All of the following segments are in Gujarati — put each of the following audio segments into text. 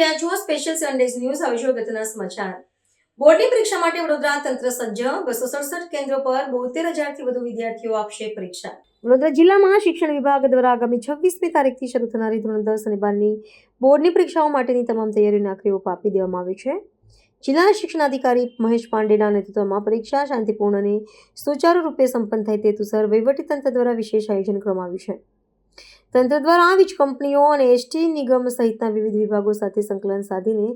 રહ્યા છો સ્પેશિયલ 7 ડેઝ ન્યૂઝ. હવે જોઈએ અગત્યના સમાચાર. બોર્ડની પરીક્ષા માટે વડોદરા તંત્ર સજ્જ. 267 કેન્દ્રો પર 72,000થી વધુ વિદ્યાર્થીઓ આપશે પરીક્ષા. વડોદરા જિલ્લામાં શિક્ષણ વિભાગ દ્વારા આગામી 26મી તારીખથી શરૂ થનારી ધોરણ 10 અને 12ની બોર્ડની પરીક્ષાઓ માટેની તમામ તૈયારીઓને આખરી ઓપ આપી દેવામાં આવી છે. જિલ્લાના શિક્ષણાધિકારી મહેશ પાંડેના નેતૃત્વમાં પરીક્ષા શાંતિપૂર્ણ અને સુચારુ રૂપે સંપન્ન થાય તે હેતુસર વહીવટીતંત્ર દ્વારા વિશેષ આયોજન કરવામાં આવ્યું છે. તંત્ર દ્વારા વીજ કંપનીઓ અને એસટી નિગમ સહિતના વિવિધ વિભાગો સાથે સંકલન સાધીને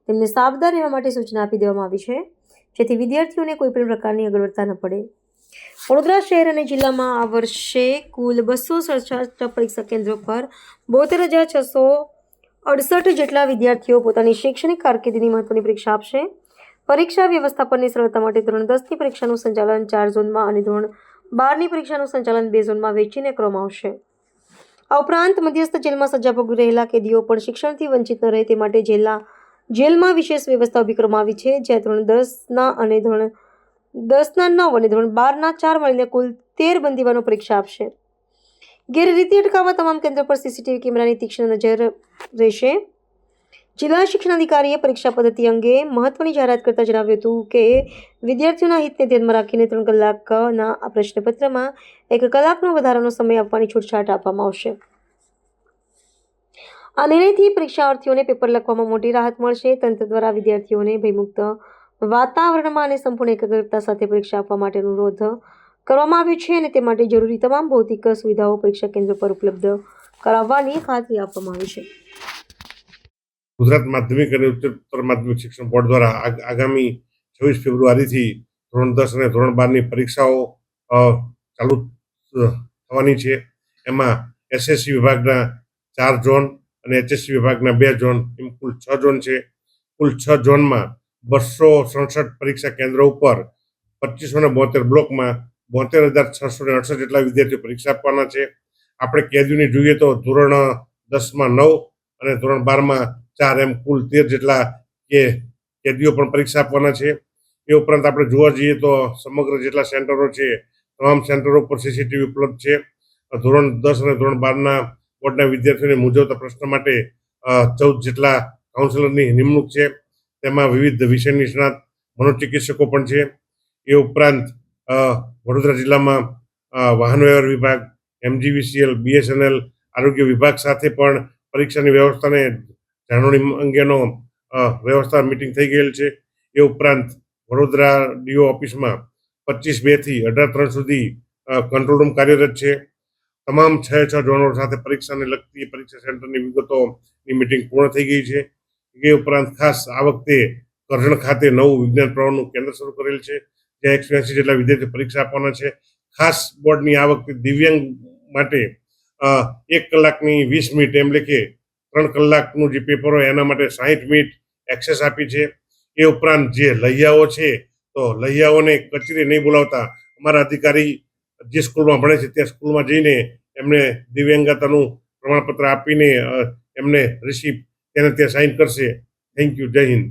તેમને સાવધાન રહેવા માટે સૂચના આપી દેવામાં આવી છે, જેથી વિદ્યાર્થીઓને કોઈપણ પ્રકારની અગવડતા ન પડે. વડોદરા શહેર અને જિલ્લામાં આ વર્ષે કુલ 267 પરીક્ષા કેન્દ્રો પર 72,668 જેટલા વિદ્યાર્થીઓ પોતાની શૈક્ષણિક કારકિર્દીની મહત્વની પરીક્ષા આપશે. પરીક્ષા વ્યવસ્થાપનની સરળતા માટે ધોરણ 10ની પરીક્ષાનું સંચાલન 4 ઝોનમાં અને ધોરણ 12ની પરીક્ષાનું સંચાલન 2 ઝોનમાં વહેંચીને કરવામાં આવશે. આ ઉપરાંત મધ્યસ્થ જેલમાં સજા ભોગવી રહેલા કેદીઓ પણ શિક્ષણથી વંચિત ન રહે તે માટે જેલમાં વિશેષ વ્યવસ્થા ઊભી કરવામાં આવી છે, જ્યાં ધોરણ 10ના અને ધોરણ 10ના 9 અને ધોરણ 12ના 4 મળીને કુલ 13 બંદીવાનો પરીક્ષા આપશે. ગેરરીતિ અટકાવવા તમામ કેન્દ્રો પર સીસીટીવી કેમેરાની તીક્ષ્ણ નજર રહેશે. જિલ્લા શિક્ષણાધિકારીએ પરીક્ષા પદ્ધતિ અંગે મહત્વની જાહેરાત કરતા જણાવ્યું હતું કે વિદ્યાર્થીઓના હિતને ધ્યાનમાં રાખીને 3 કલાકના આ પ્રશ્નપત્રમાં 1 કલાકનો વધારાનો સમય આપવાની છૂટછાટ આપવામાં આવશે. આ નિર્ણયથી પરીક્ષાર્થીઓને પેપર લખવામાં મોટી રાહત મળશે. તંત્ર દ્વારા વિદ્યાર્થીઓને ભયમુક્ત વાતાવરણમાં અને સંપૂર્ણ એકાગ્રતા સાથે પરીક્ષા આપવા માટે અનુરોધ કરવામાં આવ્યો છે અને તે માટે જરૂરી તમામ ભૌતિક સુવિધાઓ પરીક્ષા કેન્દ્ર પર ઉપલબ્ધ કરાવવાની ખાતરી આપવામાં આવી છે. ગુજરાત માધ્યમિક અને ઉચ્ચતર માધ્યમિક શિક્ષણ બોર્ડ દ્વારા આગામી 26 ફેબ્રુઆરીથી ધોરણ 10 અને ધોરણ 12ની પરીક્ષાઓ ચાલુ થવાની છે. એમાં એસએસસી વિભાગના 4 ઝોન અને એચએસસી વિભાગના 2 ઝોન, એમ કુલ 6 ઝોન છે. કુલ 6 ઝોનમાં 267 પરીક્ષા કેન્દ્રો ઉપર 2572 બ્લોકમાં 72,668 જેટલા વિદ્યાર્થીઓ પરીક્ષા આપવાના છે. આપણે કેદીઓની જોઈએ તો ધોરણ 10માં 9 અને ધોરણ 12માં 4 એમ કુલ 13 જેટલા કેદીઓ પણ પરીક્ષા આપવાના છે. એ ઉપરાંત આપણે જોવા જઈએ તો સમગ્ર જેટલા સેન્ટરો છે તમામ સેન્ટરો પર સીસીટીવી ઉપલબ્ધ છે. ધોરણ 10 અને ધોરણ 12ના બોર્ડના વિદ્યાર્થીઓને મૂંઝવતા પ્રશ્ન માટે 14 જેટલા કાઉન્સિલરની નિમણૂક છે. તેમાં વિવિધ વિષય નિષ્ણાત મનોચિકિત્સકો પણ છે. એ ઉપરાંત વડોદરા જિલ્લામાં વાહન વ્યવહાર વિભાગ, MGVCL, BSNL, આરોગ્ય વિભાગ સાથે પણ પરીક્ષાની વ્યવસ્થાને જાળવણી અંગેનો વ્યવસ્થા મિટિંગ થઈ ગયેલ છે. એ ઉપરાંત વડોદરા ડીઓ ઓફિસમાં 25/2 થી 18/3 સુધી કંટ્રોલ રૂમ કાર્યરત છે. તમામ 6 ઝોનો સાથે પરીક્ષાને લગતી પરીક્ષા સેન્ટરની વિગતોની મિટિંગ પૂર્ણ થઈ ગઈ છે. એ ઉપરાંત ખાસ આ વખતે કરજણ ખાતે નવું વિજ્ઞાન પ્રવાહનું કેન્દ્ર શરૂ કરેલ છે, જ્યાં 180 જેટલા વિદ્યાર્થીઓ પરીક્ષા આપવાના છે. ખાસ બોર્ડની આ વખતે દિવ્યાંગ માટે 1 કલાકની 20 મિનિટ એમ લેખે 3 કલાકનું જે પેપર હોય એના માટે 60 મિનિટ એક્સેસ આપી છે. એ ઉપરાંત જે લૈયાઓ છે તો લૈયાઓને કચેરી નહીં બોલાવતા અમારા અધિકારી જે સ્કૂલમાં ભણે છે ત્યાં સ્કૂલમાં જઈને એમને દિવ્યાંગતાનું પ્રમાણપત્ર આપીને એમને રિસીપ તેને ત્યાં સાઇન કરશે. Thank you. જય હિન્દ.